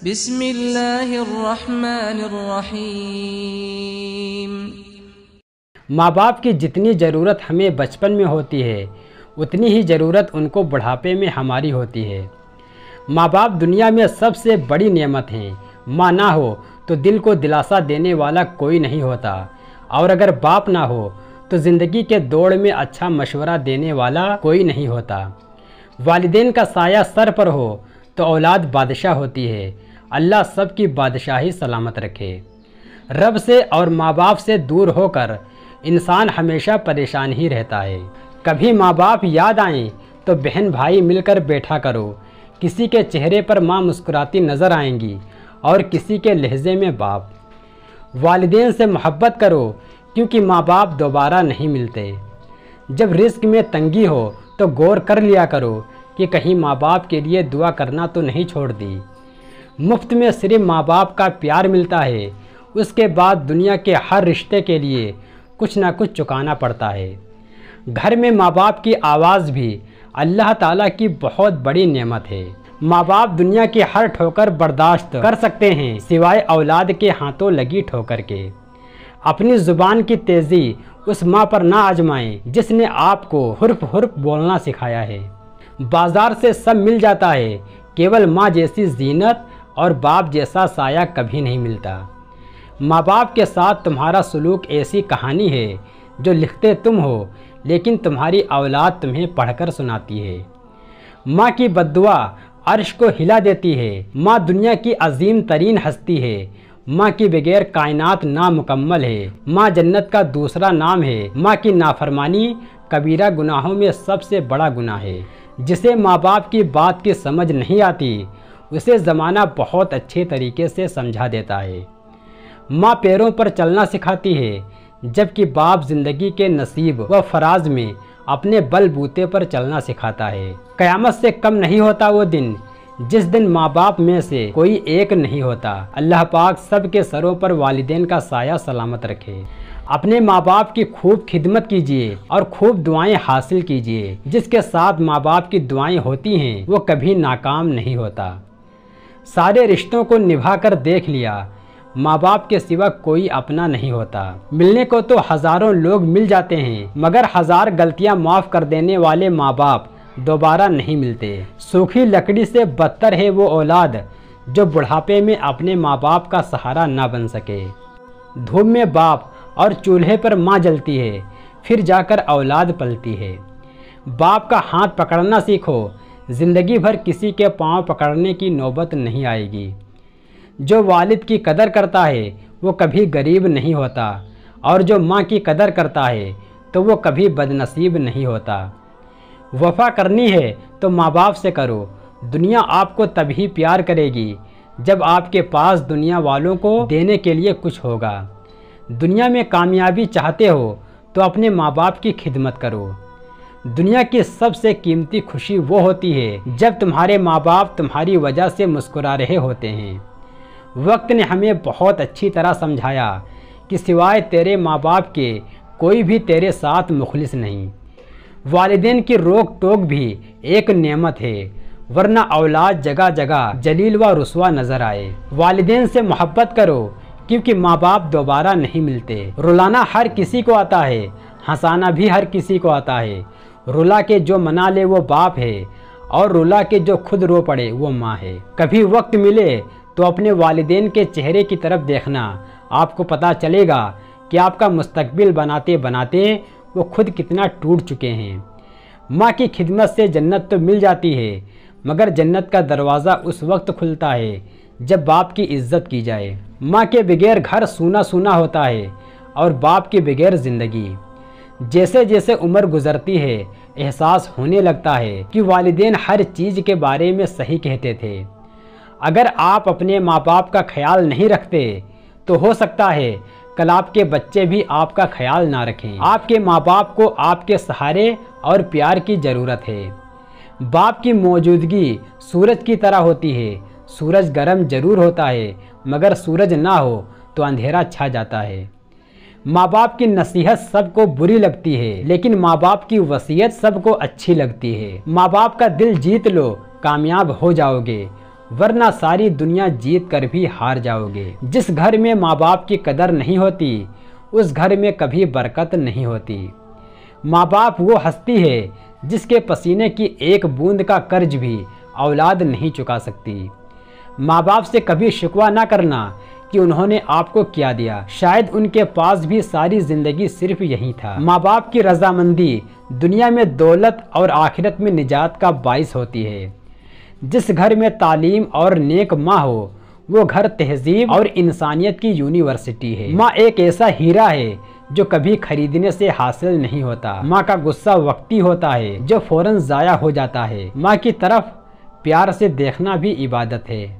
بسم اللہ الرحمن الرحیم۔ ماں باپ کی جتنی ضرورت ہمیں بچپن میں ہوتی ہے اتنی ہی ضرورت ان کو بڑھاپے میں ہماری ہوتی ہے۔ ماں باپ دنیا میں سب سے بڑی نعمت ہیں۔ ماں نہ ہو تو دل کو دلاسا دینے والا کوئی نہیں ہوتا، اور اگر باپ نہ ہو تو زندگی کے دوڑ میں اچھا مشورہ دینے والا کوئی نہیں ہوتا۔ والدین کا سایہ سر پر ہو تو اولاد بادشاہ ہوتی ہے۔ اللہ سب کی بادشاہی سلامت رکھے۔ رب سے اور ماں باپ سے دور ہو کر انسان ہمیشہ پریشان ہی رہتا ہے۔ کبھی ماں باپ یاد آئیں تو بہن بھائی مل کر بیٹھا کرو۔ کسی کے چہرے پر ماں مسکراتی نظر آئیں گی اور کسی کے لہجے میں باپ۔ والدین سے محبت کرو کیونکہ ماں باپ دوبارہ نہیں ملتے۔ جب رزق میں تنگی ہو تو غور کر لیا کرو کہ کہیں ماں باپ کے لیے دعا کرنا تو نہیں چھوڑ دی۔ مفت میں صرف ماں باپ کا پیار ملتا ہے، اس کے بعد دنیا کے ہر رشتے کے لیے کچھ نہ کچھ چکانا پڑتا ہے۔ گھر میں ماں باپ کی آواز بھی اللہ تعالیٰ کی بہت بڑی نعمت ہے۔ ماں باپ دنیا کی ہر ٹھوکر برداشت کر سکتے ہیں سوائے اولاد کے ہاتھوں لگی ٹھوکر کے۔ اپنی زبان کی تیزی اس ماں پر نہ آزمائیں جس نے آپ کو حرف حرف بولنا سکھایا ہے۔ بازار سے سب مل جاتا ہے، کیول ماں جیسی زینت اور باپ جیسا سایہ کبھی نہیں ملتا۔ ماں باپ کے ساتھ تمہارا سلوک ایسی کہانی ہے جو لکھتے تم ہو لیکن تمہاری اولاد تمہیں پڑھ کر سناتی ہے۔ ماں کی بددعا عرش کو ہلا دیتی ہے۔ ماں دنیا کی عظیم ترین ہستی ہے۔ ماں کی بغیر کائنات نامکمل ہے۔ ماں جنت کا دوسرا نام ہے۔ ماں کی نافرمانی کبیرہ گناہوں میں سب سے بڑا گناہ ہے۔ جسے ماں باپ کی بات کی سمجھ نہیں آتی اسے زمانہ بہت اچھے طریقے سے سمجھا دیتا ہے۔ ماں پیروں پر چلنا سکھاتی ہے جبکہ باپ زندگی کے نصیب و فراز میں اپنے بل بوتے پر چلنا سکھاتا ہے۔ قیامت سے کم نہیں ہوتا وہ دن جس دن ماں باپ میں سے کوئی ایک نہیں ہوتا۔ اللہ پاک سب کے سروں پر والدین کا سایہ سلامت رکھے۔ اپنے ماں باپ کی خوب خدمت کیجیے اور خوب دعائیں حاصل کیجیے۔ جس کے ساتھ ماں باپ کی دعائیں ہوتی ہیں وہ کبھی ناکام نہیں ہوتا۔ سارے رشتوں کو نبھا کر دیکھ لیا، ماں باپ کے سوا کوئی اپنا نہیں ہوتا۔ ملنے کو تو ہزاروں لوگ مل جاتے ہیں مگر ہزار غلطیاں معاف کر دینے والے ماں باپ دوبارہ نہیں ملتے۔ سوکھی لکڑی سے بدتر ہے وہ اولاد جو بڑھاپے میں اپنے ماں باپ کا سہارا نہ بن سکے۔ دھوپ میں باپ اور چولہے پر ماں جلتی ہے پھر جا کر اولاد پلتی ہے۔ باپ کا ہاتھ پکڑنا سیکھو، زندگی بھر کسی کے پاؤں پکڑنے کی نوبت نہیں آئے گی۔ جو والد کی قدر کرتا ہے وہ کبھی غریب نہیں ہوتا، اور جو ماں کی قدر کرتا ہے تو وہ کبھی بدنصیب نہیں ہوتا۔ وفا کرنی ہے تو ماں باپ سے کرو۔ دنیا آپ کو تبھی پیار کرے گی جب آپ کے پاس دنیا والوں کو دینے کے لیے کچھ ہوگا۔ دنیا میں کامیابی چاہتے ہو تو اپنے ماں باپ کی خدمت کرو۔ دنیا کی سب سے قیمتی خوشی وہ ہوتی ہے جب تمہارے ماں باپ تمہاری وجہ سے مسکرا رہے ہوتے ہیں۔ وقت نے ہمیں بہت اچھی طرح سمجھایا کہ سوائے تیرے ماں باپ کے کوئی بھی تیرے ساتھ مخلص نہیں۔ والدین کی روک ٹوک بھی ایک نعمت ہے، ورنہ اولاد جگہ جگہ جلیل و رسوا نظر آئے۔ والدین سے محبت کرو کیونکہ ماں باپ دوبارہ نہیں ملتے۔ رلانا ہر کسی کو آتا ہے، ہنسانا بھی ہر کسی کو آتا ہے۔ رلا کے جو منا لے وہ باپ ہے، اور رلا کے جو خود رو پڑے وہ ماں ہے۔ کبھی وقت ملے تو اپنے والدین کے چہرے کی طرف دیکھنا، آپ کو پتہ چلے گا کہ آپ کا مستقبل بناتے بناتے وہ خود کتنا ٹوٹ چکے ہیں۔ ماں کی خدمت سے جنت تو مل جاتی ہے مگر جنت کا دروازہ اس وقت کھلتا ہے جب باپ کی عزت کی جائے۔ ماں کے بغیر گھر سونا سونا ہوتا ہے اور باپ کے بغیر زندگی۔ جیسے جیسے عمر گزرتی ہے احساس ہونے لگتا ہے کہ والدین ہر چیز کے بارے میں صحیح کہتے تھے۔ اگر آپ اپنے ماں باپ کا خیال نہیں رکھتے تو ہو سکتا ہے کل آپ کے بچے بھی آپ کا خیال نہ رکھیں۔ آپ کے ماں باپ کو آپ کے سہارے اور پیار کی ضرورت ہے۔ باپ کی موجودگی سورج کی طرح ہوتی ہے۔ سورج گرم ضرور ہوتا ہے مگر سورج نہ ہو تو اندھیرا چھا جاتا ہے۔ ماں باپ کی نصیحت سب کو بری لگتی ہے لیکن ماں باپ کی وصیت سب کو اچھی لگتی ہے۔ ماں باپ کا دل جیت لو کامیاب ہو جاؤ گے، ورنہ ساری دنیا جیت کر بھی ہار جاؤ گے۔ جس گھر میں ماں باپ کی قدر نہیں ہوتی اس گھر میں کبھی برکت نہیں ہوتی۔ ماں باپ وہ ہستی ہے جس کے پسینے کی ایک بوند کا قرض بھی اولاد نہیں چکا سکتی۔ ماں باپ سے کبھی شکوہ نہ کرنا کہ انہوں نے آپ کو کیا دیا، شاید ان کے پاس بھی ساری زندگی صرف یہی تھا۔ ماں باپ کی رضامندی دنیا میں دولت اور آخرت میں نجات کا باعث ہوتی ہے۔ جس گھر میں تعلیم اور نیک ماں ہو وہ گھر تہذیب اور انسانیت کی یونیورسٹی ہے۔ ماں ایک ایسا ہیرا ہے جو کبھی خریدنے سے حاصل نہیں ہوتا۔ ماں کا غصہ وقتی ہوتا ہے جو فوراً ضائع ہو جاتا ہے۔ ماں کی طرف پیار سے دیکھنا بھی عبادت ہے۔